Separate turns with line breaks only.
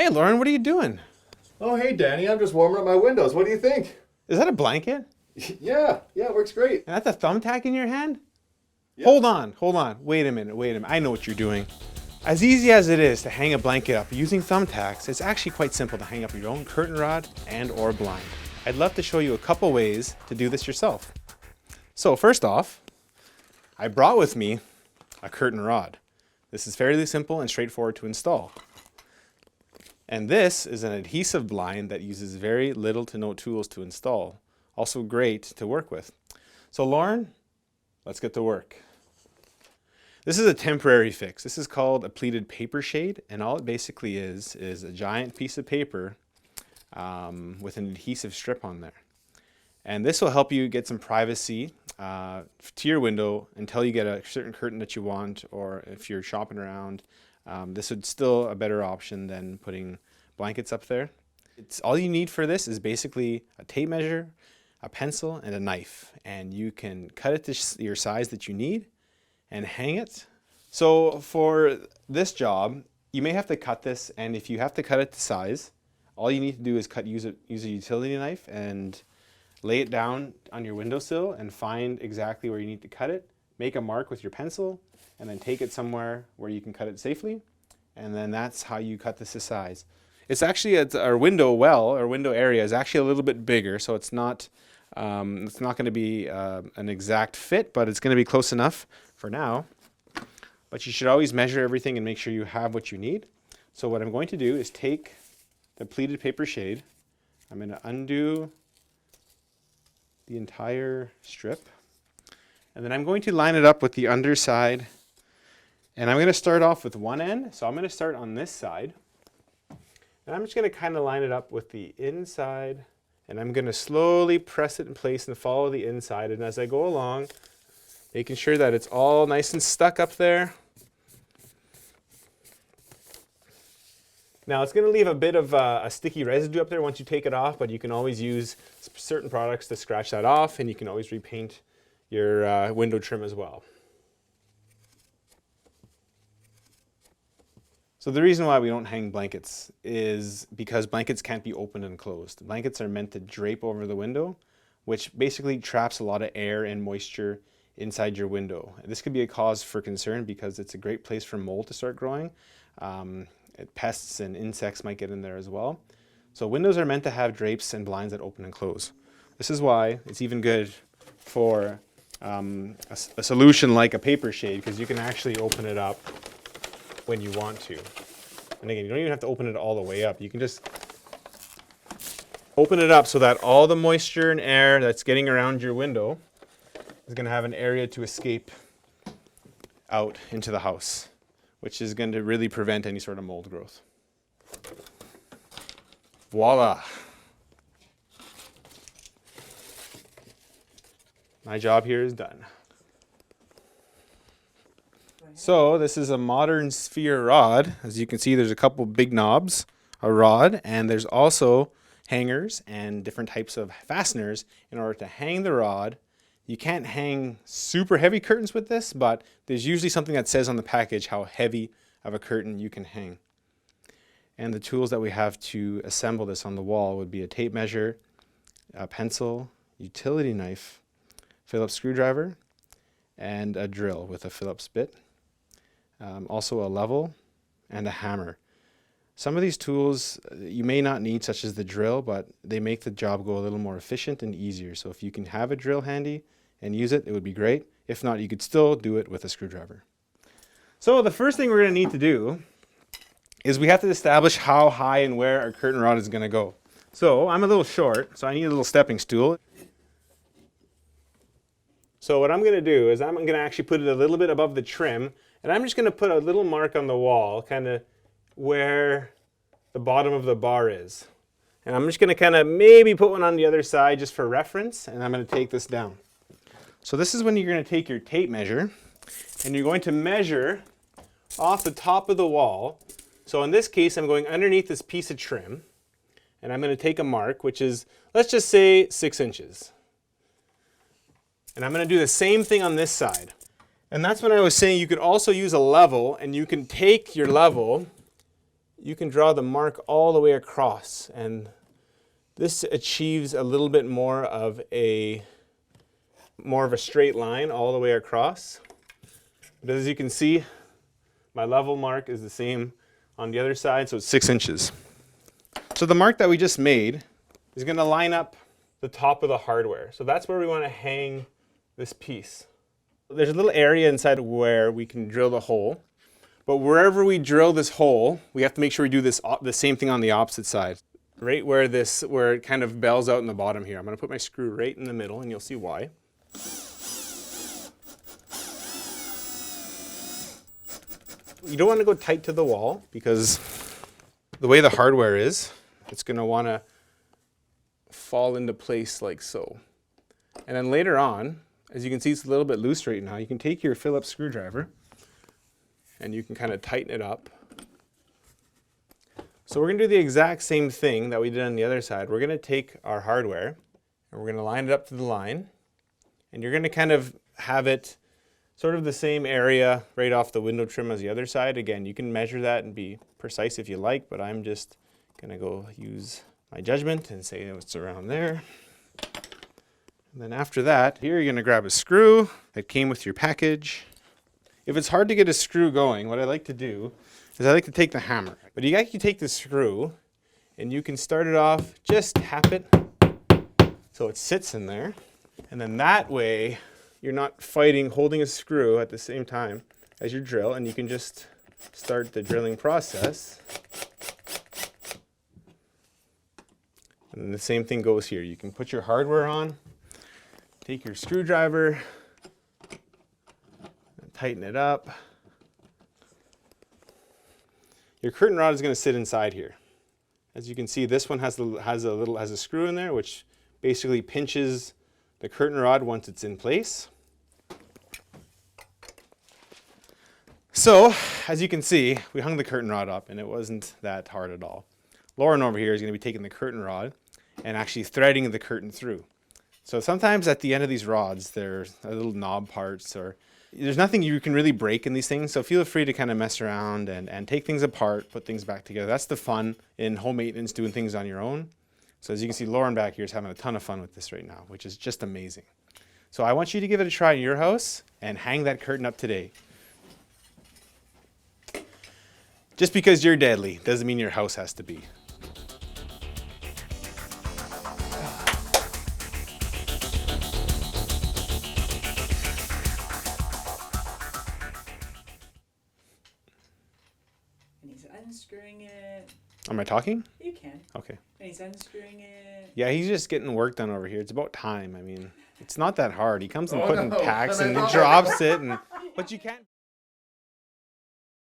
Hey, Lauren, what are you doing?
Oh, hey, Danny, I'm just warming up my windows. What do you think?
Is that a blanket?
Yeah, works great.
And that's a thumbtack in your hand?
Yeah.
Hold on. Wait a minute. I know what you're doing. As easy as it is to hang a blanket up using thumbtacks, it's actually quite simple to hang up your own curtain rod and or blind. I'd love to show you a couple ways to do this yourself. So first off, I brought with me a curtain rod. This is fairly simple and straightforward to install. And this is an adhesive blind that uses very little to no tools to install. Also great to work with. So Lauren, let's get to work. This is a temporary fix. This is called a pleated paper shade, and all it basically is a giant piece of paper with an adhesive strip on there. And this will help you get some privacy to your window until you get a certain curtain that you want, or if you're shopping around. This would still a better option than putting blankets up there. All you need for this is basically a tape measure, a pencil, and a knife. And you can cut it to your size that you need and hang it. So for this job, you may have to cut this, and if you have to cut it to size, all you need to do is use a utility knife and lay it down on your windowsill and find exactly where you need to cut it. Make a mark with your pencil, and then take it somewhere where you can cut it safely, and then that's how you cut this to size. It's actually our window our window area is actually a little bit bigger, so it's not going to be an exact fit, but it's going to be close enough for now. But you should always measure everything and make sure you have what you need. So what I'm going to do is take the pleated paper shade. I'm going to undo the entire strip, and then I'm going to line it up with the underside. And I'm going to start off with one end. So I'm going to start on this side. And I'm just going to kind of line it up with the inside. And I'm going to slowly press it in place and follow the inside. And as I go along, making sure that it's all nice and stuck up there. Now it's going to leave a bit of a sticky residue up there once you take it off, but you can always use certain products to scratch that off, and you can always repaint your window trim as well. So the reason why we don't hang blankets is because blankets can't be opened and closed. Blankets are meant to drape over the window, which basically traps a lot of air and moisture inside your window. This could be a cause for concern because it's a great place for mold to start growing. Pests and insects might get in there as well. So windows are meant to have drapes and blinds that open and close. This is why it's even good for a solution like a paper shade, because you can actually open it up when you want to. And again, you don't even have to open it all the way up. You can just open it up so that all the moisture and air that's getting around your window is going to have an area to escape out into the house, which is going to really prevent any sort of mold growth. Voila. My job here is done. So this is a modern sphere rod. As you can see, there's a couple big knobs, a rod, and there's also hangers and different types of fasteners in order to hang the rod. You can't hang super heavy curtains with this, but there's usually something that says on the package how heavy of a curtain you can hang. And the tools that we have to assemble this on the wall would be a tape measure, a pencil, utility knife, Phillips screwdriver, and a drill with a Phillips bit. Also a level and a hammer. Some of these tools you may not need, such as the drill, but they make the job go a little more efficient and easier. So if you can have a drill handy and use it, it would be great. If not, you could still do it with a screwdriver. So the first thing we're going to need to do is we have to establish how high and where our curtain rod is going to go. So I'm a little short, so I need a little stepping stool. So what I'm going to do is I'm going to actually put it a little bit above the trim, and I'm just going to put a little mark on the wall, kind of where the bottom of the bar is. And I'm just going to kind of maybe put one on the other side just for reference, and I'm going to take this down. So this is when you're going to take your tape measure, and you're going to measure off the top of the wall. So in this case, I'm going underneath this piece of trim, and I'm going to take a mark, which is, let's just say 6 inches. And I'm going to do the same thing on this side. And that's when I was saying you could also use a level, and you can take your level, you can draw the mark all the way across, and this achieves a little bit more of a straight line all the way across. But as you can see, my level mark is the same on the other side, so it's 6 inches. So the mark that we just made is going to line up the top of the hardware. So that's where we want to hang this piece. There's a little area inside where we can drill the hole. But wherever we drill this hole, we have to make sure we do the same thing on the opposite side. Right where it kind of bells out in the bottom here. I'm going to put my screw right in the middle, and you'll see why. You don't want to go tight to the wall, because the way the hardware is, it's going to want to fall into place like so. And then later on, as you can see, it's a little bit loose right now. You can take your Phillips screwdriver and you can kind of tighten it up. So we're going to do the exact same thing that we did on the other side. We're going to take our hardware and we're going to line it up to the line, and you're going to kind of have it sort of the same area right off the window trim as the other side. Again, you can measure that and be precise if you like, but I'm just going to go use my judgment and say it's around there. And then after that, here you're going to grab a screw that came with your package. If it's hard to get a screw going, what I like to do is I like to take the hammer. But you actually take the screw and you can start it off, just tap it so it sits in there. And then that way you're not fighting holding a screw at the same time as your drill, and you can just start the drilling process. And then the same thing goes here. You can put your hardware on, take your screwdriver, and tighten it up. Your curtain rod is going to sit inside here. As you can see, this one has a screw in there, which basically pinches the curtain rod once it's in place. So, as you can see, we hung the curtain rod up, and it wasn't that hard at all. Lauren over here is going to be taking the curtain rod and actually threading the curtain through. So sometimes at the end of these rods, there's little knob parts, or there's nothing you can really break in these things. So feel free to kind of mess around and take things apart, put things back together. That's the fun in home maintenance, doing things on your own. So as you can see, Lauren back here is having a ton of fun with this right now, which is just amazing. So I want you to give it a try in your house and hang that curtain up today. Just because you're deadly doesn't mean your house has to be.
And he's unscrewing it.
Am I talking?
You can.
Okay.
And he's unscrewing it.
Yeah, he's just getting work done over here. It's about time. I mean, it's not that hard. He comes and putting packs and he drops it, but you can't.